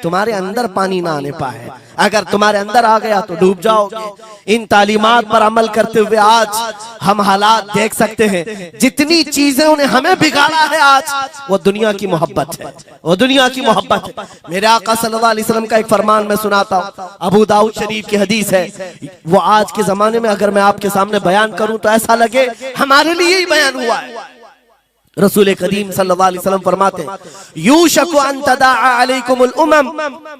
तुम्हारे अंदर पानी ना आने पाए। अगर तुम्हारे अंदर आ गया तो डूब जाओगे। इन तालीमात पर अमल करते हुए आज हम हालात देख सकते हैं। जितनी चीजें उन्हें हमें बिगाड़ा है आज, वो दुनिया की मोहब्बत है, वो दुनिया की मोहब्बत है। मेरे आका सल्लल्लाहु अलैहि वसल्लम का एक फरमान मैं सुनाता हूँ, अबू दाऊद शरीफ की हदीस है। वो आज के जमाने में अगर मैं आपके सामने बयान करूं तो ऐसा लगे हमारे लिए ही बयान हुआ है। रसूल करीम सल्लल्लाहु अलैहि वसल्लम फरमाते हैं यूशकु अन तदाअ अलैकुमुल उमम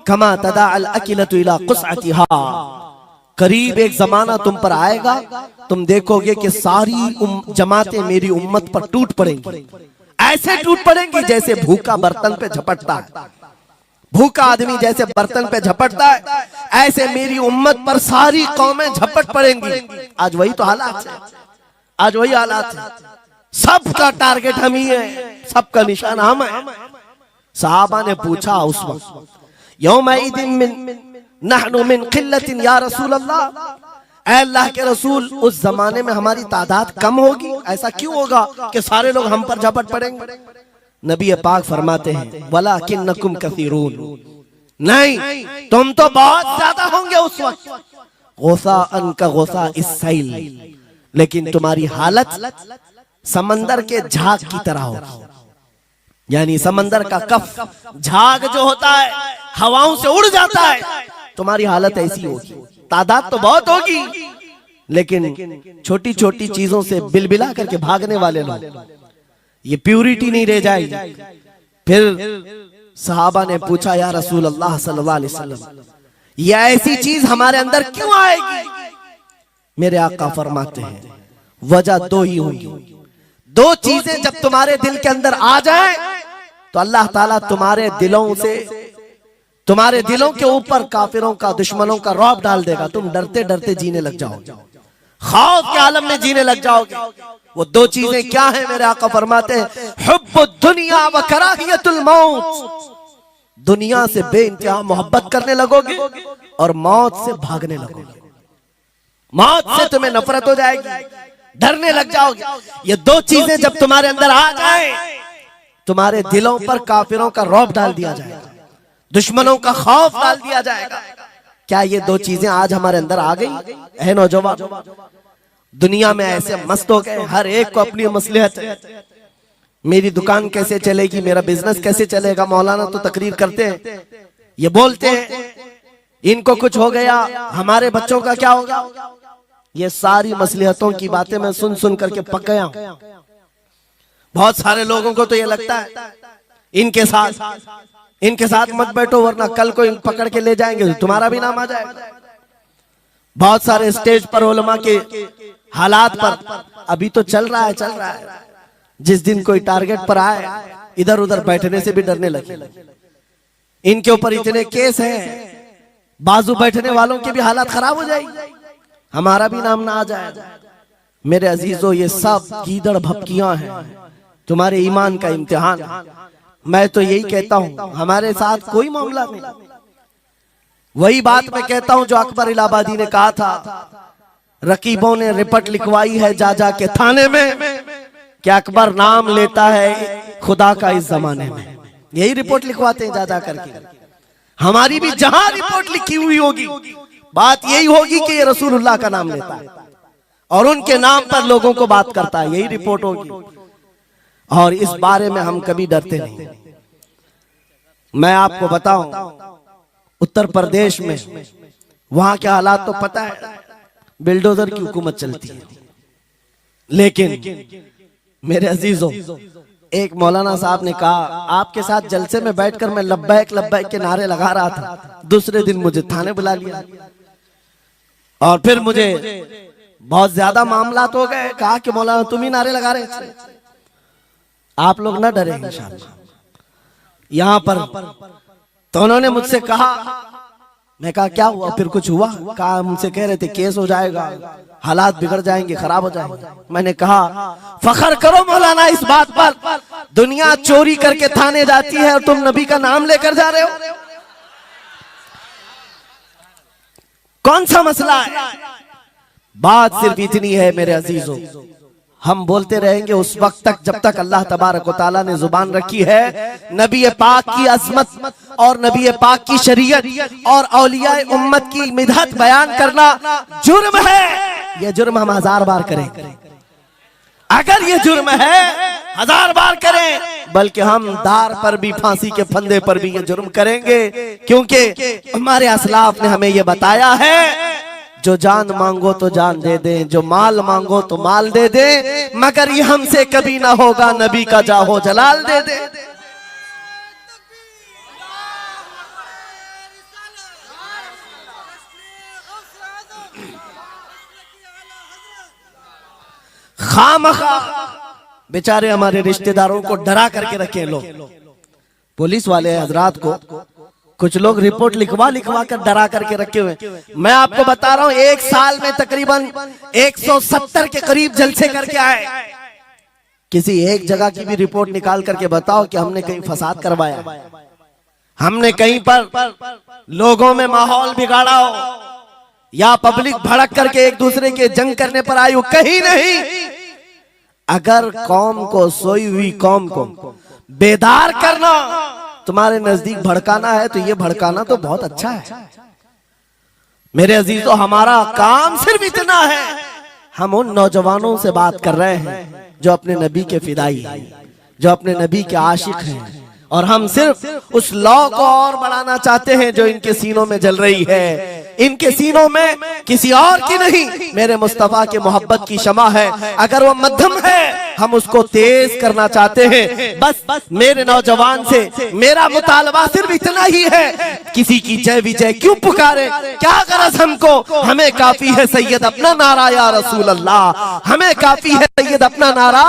कमा तदाअल अकिलतु इला कुसअतिहा। करीब एक जमाना तुम पर आएगा, तुम देखोगे कि सारी जमातें मेरी उम्मत पर टूट पड़ेंगी, ऐसे टूट पड़ेंगी जैसे भूखा बर्तन पे झपटता है। भूखा आदमी जैसे बर्तन पे झपटता है, ऐसे मेरी उम्मत पर सारी कौमें झपट पड़ेंगी। आज वही तो हालात है, आज वही हालात है। सबका टारगेट हम ही है, सबका निशान हम है। सहाबा ने पूछा उस वक्त, यौमइदिन मिन नहनु मिन किल्लतिन या रसूल अल्लाह, ऐ अल्लाह के रसूल उस जमाने में हमारी तादाद कम होगी, ऐसा क्यों होगा कि सारे लोग हम पर झपट पड़ेंगे? नबी पाक फरमाते हैं वलाकिन्नकुम कसीरून, नहीं तुम तो बहुत ज्यादा होंगे उस वक्त, गौसाअन का गौसा इस्सैल, लेकिन तुम्हारी हालत समंदर के झाग की तरह होगी। यानी समंदर का कफ झाग जो होता है हवाओं से उड़ जाता है, तुम्हारी हालत ऐसी होगी। तादाद तो बहुत होगी, लेकिन छोटी छोटी चीजों से बिलबिला करके भागने वाले लोग, ये प्यूरिटी नहीं रह जाएगी। फिर सहाबा ने पूछा या रसूल अल्लाह सल्लल्लाहु अलैहि वसल्लम, ये ऐसी चीज हमारे अंदर क्यों आएगी? मेरे आका फरमाते हैं वजह दो ही होंगी, दो चीजें जब तुम्हारे दिल के अंदर आ जाए तो अल्लाह ताला तुम्हारे दिलों से, तुम्हारे दिलों के ऊपर काफिरों का, दुश्मनों का रौब डाल देगा। तुम डरते डरते जीने लग जाओगे, खौफ के आलम में जीने लग जाओगे। वो दो चीजें क्या है? मेरे आका फरमाते हैं हुब्बुद दुनिया व कराहियतुल मौत, दुनिया से बेइंतहा मोहब्बत करने लगोगे और मौत से भागने लगोगे। मौत से तुम्हें नफरत हो जाएगी, डरने लग जाओगे। ये दो चीजें जब तुम्हारे अंदर आ जाए, तुम्हारे दिलों पर काफिरों का रौब डाल दिया जाएगा, दुश्मनों का खौफ डाल दिया जाएगा। क्या ये दो चीजें आज हमारे अंदर आ गई है नौजवान? दुनिया में ऐसे मस्त हो गए, हर एक को अपनी मसलहत है। मेरी दुकान कैसे चलेगी, मेरा बिजनेस कैसे चलेगा। मौलाना तो तकरीर करते हैं, ये बोलते हैं इनको कुछ हो गया, हमारे बच्चों का क्या होगा। ये सारी मसलहतों की बातें मैं सुन सुन करके पक गया हूं। बहुत सारे लोगों को तो ये लगता है इनके साथ मत बैठो वरना कल को इन पकड़ के ले जाएंगे तो तुम्हारा भी नाम आ जाएगा। बहुत सारे स्टेज पर उलमा के हालात पर अभी तो चल रहा है। जिस दिन कोई टारगेट पर आए इधर उधर बैठने से भी डरने लगे। इनके ऊपर इतने केस हैं, बाजू बैठने वालों के भी हालात खराब हो जाएगी, हमारा भी नाम ना आ जाए। मेरे अजीजों, ये सब गीदड़ भपकियां हैं, तुम्हारे ईमान का इम्तिहान। मैं तो यही कहता हूं, हमारे साथ कोई मामला नहीं। वही बात मैं कहता हूं जो अकबर इलाहाबादी ने कहा था, रकीबों ने रिपोर्ट लिखवाई है जा जा के थाने में कि अकबर नाम लेता है खुदा का इस जमाने में। यही रिपोर्ट लिखवाते हैं जा जा करके। हमारी भी जहां रिपोर्ट लिखी हुई होगी, बात यही होगी कि ये रसूलुल्लाह का नाम लेता है और उनके नाम पर लोगों को बात करता है, यही रिपोर्ट होगी। और इस बारे में हम कभी डरते नहीं। मैं आपको बताऊं, उत्तर प्रदेश में वहां के हालात तो पता है, बिल्डोजर की हुकूमत चलती है। लेकिन मेरे अजीजों, एक मौलाना साहब ने कहा, आपके साथ जलसे में बैठकर मैं लब्बैक लब्बैक के नारे लगा रहा था, दूसरे दिन मुझे थाने बुला लिया और फिर मुझे बहुत ज्यादा मामला हो गए। कहा कि मौलाना तुम ही नारे लगा रहे थे। आप लोग ना डरे इंशाअल्लाह। यहाँ पर तो उन्होंने मुझसे कहा, मैं कहा क्या हुआ, फिर कुछ हुआ? कहा मुझसे कह रहे थे केस हो जाएगा, हालात बिगड़ जाएंगे, खराब हो जाएंगे। मैंने कहा फखर करो मौलाना इस बात पर, दुनिया चोरी करके थाने जाती है और तुम नबी का नाम लेकर जा रहे हो, कौन सा मसला है? बात सिर्फ इतनी है मेरे अजीजों, हम बोलते रहेंगे उस वक्त तक जब तक अल्लाह तबारक व तआला ने जुबान रखी है। नबी पाक की अजमत और नबी पाक की शरीयत और औलिया उम्मत की मिदहत बयान करना जुर्म है। यह जुर्म हम 1000 बार करें, अगर ये जुर्म है 1000 बार करें, बल्कि हम दार पर भी, फांसी के फंदे पर भी ये जुर्म करेंगे, क्योंकि हमारे असलाफ ने हमें ये बताया है, जो जान मांगो तो जान दे दे, जो माल मांगो तो माल दे दे, मगर ये हमसे कभी ना होगा नबी का जाहो जलाल दे दे। खामखा बेचारे हमारे रिश्तेदारों को डरा करके रखे लोग, पुलिस वाले हजरात को कुछ लोग रिपोर्ट लिखवा कर डरा करके रखे हुए। मैं आपको बता रहा हूं, एक साल में तकरीबन 170 के करीब जलसे करके आए। किसी एक जगह की भी रिपोर्ट निकाल करके बताओ कि हमने कहीं फसाद करवाया, हमने कहीं पर लोगों में माहौल बिगाड़ा हो, या पब्लिक भड़क करके एक दूसरे के जंग करने पर आई हो, कहीं नहीं। अगर कौम को, सोई हुई कौम को बेदार करना तुम्हारे नजदीक भड़काना है, तो ये भड़काना तो बहुत अच्छा है। मेरे अजीजों, हमारा काम सिर्फ इतना है, हम उन नौजवानों से बात कर रहे हैं जो अपने नबी के फिदाई हैं, जो अपने नबी के आशिक हैं, और हम सिर्फ उस लौ को और बढ़ाना चाहते हैं जो इनके सीनों में जल रही है। इनके सीनों में किसी और की नहीं, मेरे मुस्तफा के मोहब्बत की शमा है। अगर वो मध्यम है, हम उसको तेज करना चाहते हैं। बस मेरे नौजवान से मेरा मुतालबा सिर्फ इतना ही है, किसी की जय विजय क्यों पुकारे, क्या गरज हमको, हमें काफी है सैयद अपना नारा या रसूल अल्लाह, हमें काफी है सैयद अपना नारा।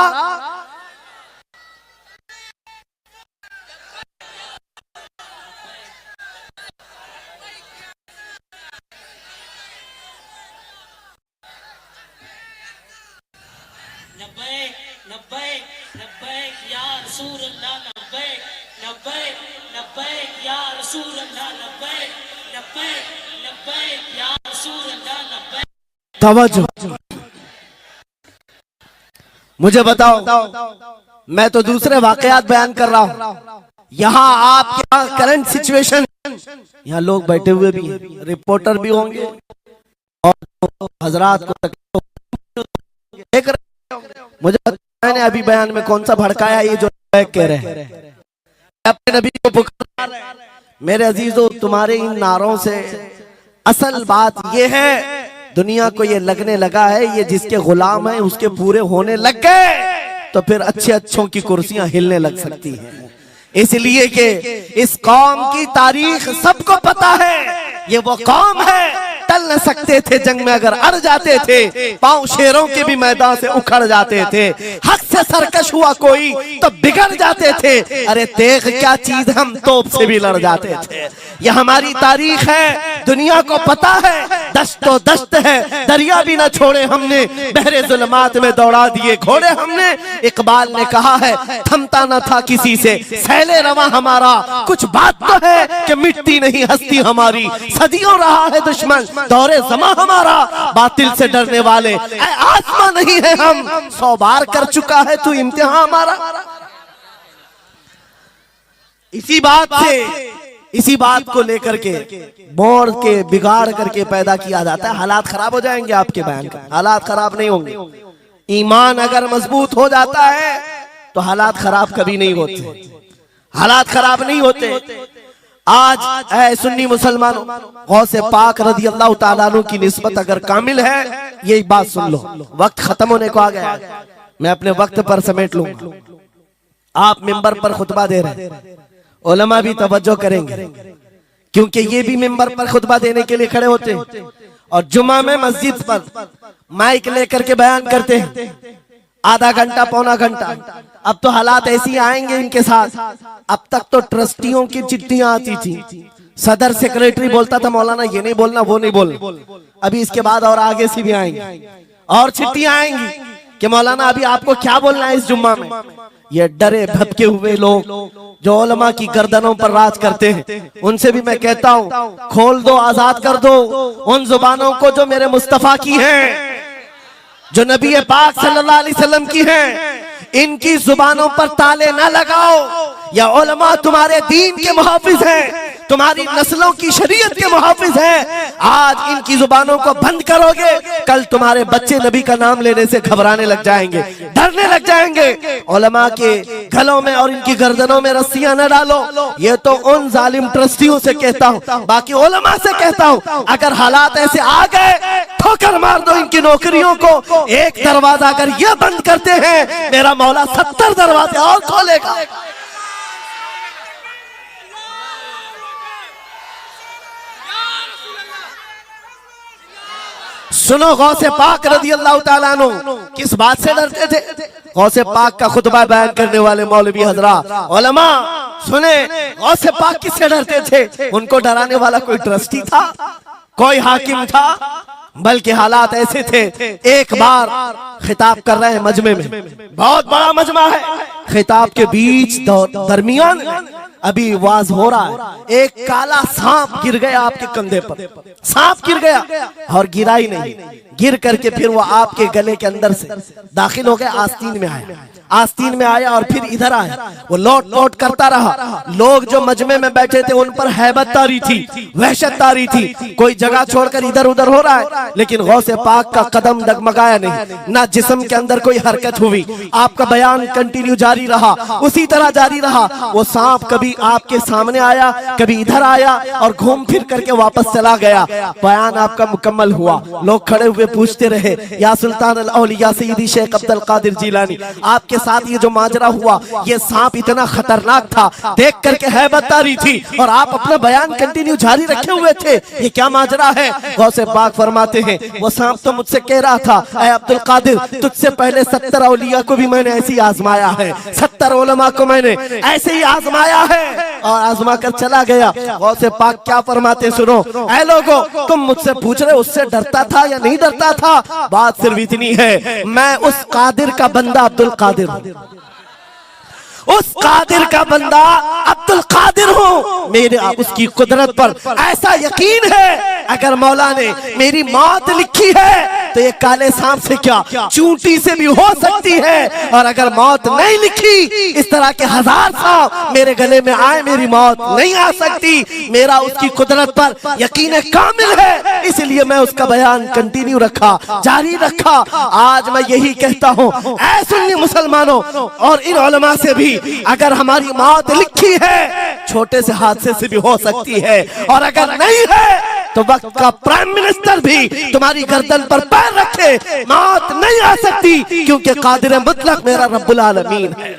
लब्बैक लब्बैक लब्बैक या रसूल अल्लाह, लब्बैक लब्बैक लब्बैक या रसूल अल्लाह, लब्बैक लब्बैक लब्बैक या रसूल अल्लाह, लब्बैक। तवज्जो मुझे बताओ, मैं तो दूसरे वाकयात बयान कर रहा हूं, यहाँ आपके यहाँ करंट सिचुएशन, यहाँ लोग बैठे हुए भी हैं, रिपोर्टर भी होंगे और हजरात को देख रहे। मुझे मैंने अभी बयान में कौन सा भड़काया, ये जो कह रहे हैं अपने नबी को पुकार। मेरे अजीजों, तुम्हारे इन नारों से असल बात ये है, दुनिया को ये लगने लगा है ये जिसके गुलाम है उसके पूरे होने लग गए, तो फिर अच्छे अच्छों की कुर्सियां हिलने लग सकती हैं। इसलिए कि इस कौम की तारीख सबको पता है, ये वो कौम है टल न सकते थे जंग में, अगर अड़ जाते थे पांव शेरों के भी मैदान से उखड़ जाते थे, हक से सरकश हुआ कोई तो बिगड़ जाते थे, अरे देख क्या चीज हम तोप से भी लड़ जाते थे। ये हमारी तारीख है, दुनिया को पता है, दस्तो दस्त है, दरिया भी न छोड़े हमने, बहरे जुल्मात में दौड़ा दिए घोड़े हमने। इकबाल ने कहा है थमता न था किसी से सैले रवा हमारा, कुछ बात तो है कि मिटती नहीं हस्ती हमारी, सदियों रहा है दुश्मन दौरे जमा हमारा, बातिल से डरने वाले आसमां नहीं है हम, 100 बार कर चुका है तू इम्तिहान हमारा। इसी बात को लेकर के बोर के बिगाड़ करके पैदा किया जाता है। हालात खराब हो जाएंगे आपके बयान का, हालात खराब नहीं होंगे। ईमान अगर मजबूत हो जाता है तो हालात खराब कभी नहीं होते, हालात खराब नहीं होते। आज ऐ सुन्नी मुसलमानों, गौसे पाक रज़ी अल्लाह ताला अन्हु की निस्बत अगर कामिल है, ये बात सुन लो, वक्त खत्म होने को आ गया, मैं अपने वक्त पर समेट लूंगा। आप मिंबर पर खुतबा दे रहे हैं, उलमा भी तवज्जो करेंगे, क्योंकि ये भी मिंबर पर खुतबा देने के लिए खड़े होते हैं और जुमा में मस्जिद पर माइक लेकर के बयान करते हैं, आधा घंटा पौना घंटा। अब तो हालात ऐसी आएंगे इनके साथ, अब तक तो ट्रस्टियों की चिट्ठियां आती थी, सदर सेक्रेटरी बोलता था मौलाना ये नहीं बोलना वो नहीं बोलना, अभी इसके बाद और आगे से भी आएंगी और चिट्ठियां आएंगी कि मौलाना अभी आपको क्या बोलना है इस जुम्मा में। ये डरे भटके हुए लोग जो उलमा की गर्दनों पर राज करते हैं, उनसे भी मैं कहता हूँ खोल दो, आजाद कर दो उन जुबानों को जो मेरे मुस्तफा की हैं, जो नबी पाक सल्लल्लाहु अलैहि वसल्लम की हैं। इनकी जुबानों पर ताले ना लगाओ, या उलमा तुम्हारे दीन के मुहाफिज हैं, तुम्हारी नस्लों की शरीयत के मुहाफिज हैं। आज इनकी जुबानों को बंद करोगे, कल तुम्हारे बच्चे नबी का नाम लेने से घबराने लग जाएंगे, डरने लग जाएंगे। उलमा के गलों में और इनकी गर्दनों में रस्सियां न डालो, ये तो उन जालिम ट्रस्टियों से कहता हूँ, बाकी उलमा से कहता हूँ अगर हालात ऐसे आ गए ठोकर मार दो इनकी नौकरियों को। एक दरवाजा अगर ये बंद करते हैं, मेरा मौला 70 दरवाजे और खोलेगा। सुनो, गौसे पाक रज़ी अल्लाह ताला अन्हु किस बात से डरते थे? गौसे पाक का खुतबा बयान करने वाले मौलवी हजरात, उलमा सुने, गौसे पाक किससे डरते थे? उनको डराने वाला कोई ट्रस्टी था, कोई हाकिम था, बल्कि हालात ऐसे थे। एक बार खिताब कर रहे हैं मजमे में, बहुत बड़ा मजमा है, खिताब के बीच दरमियान अभी वाज हो रहा है, एक काला सांप गिर गया आपके कंधे पर, सांप गिर गया और गिरा ही नहीं, गिर करके फिर वो आपके गले के अंदर से दाखिल हो गया, आस्तीन में आया, आस्तीन में आया और फिर इधर आया, वो लौट लौट करता रहा। लोग जो मजमे में बैठे थे उन पर हैबत तारी थी, वहशत तारी थी, कोई जगह छोड़कर इधर उधर हो रहा है, लेकिन गौसे पाक का कदम डगमगाया नहीं, ना जिस्म के अंदर कोई हरकत हुई, आपका बयान कंटिन्यू जारी रहा, उसी तरह जारी रहा। वो सांप कभी आपके सामने आया, कभी इधर आया और घूम फिर करके वापस चला गया। बयान आपका मुकम्मल हुआ, लोग खड़े हुए पूछते रहे, या सुल्तान अल औलिया सय्यदी शेख अब्दुल कादिर जिलानी, आपके साथ ये जो माजरा हुआ, ये सांप इतना खतरनाक था, देख करके हैबत तारी थी और आप अपना बयान कंटिन्यू जारी रखे हुए थे, ये क्या माजरा है? गौसे पाक फरमाते हैं, वो सांप तो मुझसे कह रहा था, ऐ अब्दुल कादिर, तुझसे पहले 70 औलिया को भी मैंने ऐसे ही आजमाया है, 70 उलमा को मैंने ऐसे ही आजमाया है और आजमा कर चला गया। गौसे पाक क्या फरमाते सुनो, ऐ लोगों, तुम मुझसे पूछ रहे उससे डरता था या नहीं डरता था? बात सिर्फ इतनी है, मैं उस कादिर का बंदा अब्दुल कादिर हूं, उस कादिर का बंदा अब्दुल कादिर हूं। मेरे उसकी कुदरत पर ऐसा यकीन है, अगर मौला ने मेरी मौत लिखी है तो ये काले सांप से क्या, चूंटी से भी हो सकती है। और अगर मौत नहीं लिखी, इस तरह के 1000 सांप मेरे गले में आए, मेरी मौत नहीं आ सकती। मेरा उसकी कुदरत पर यकीन कामिल है, इसलिए मैं उसका बयान कंटिन्यू रखा, जारी रखा। आज मैं यही कहता हूँ, ऐ सुन्नी मुसलमानों और इन उलमा से भी, अगर हमारी मौत लिखी है, छोटे से हादसे से भी हो सकती है, और अगर नहीं है तो वक्त का प्राइम मिनिस्टर भी तुम्हारी गर्दन पर पैर रखे, मौत नहीं आ सकती, क्योंकि कादिर मुतलक मेरा रब्बुल आलमीन है।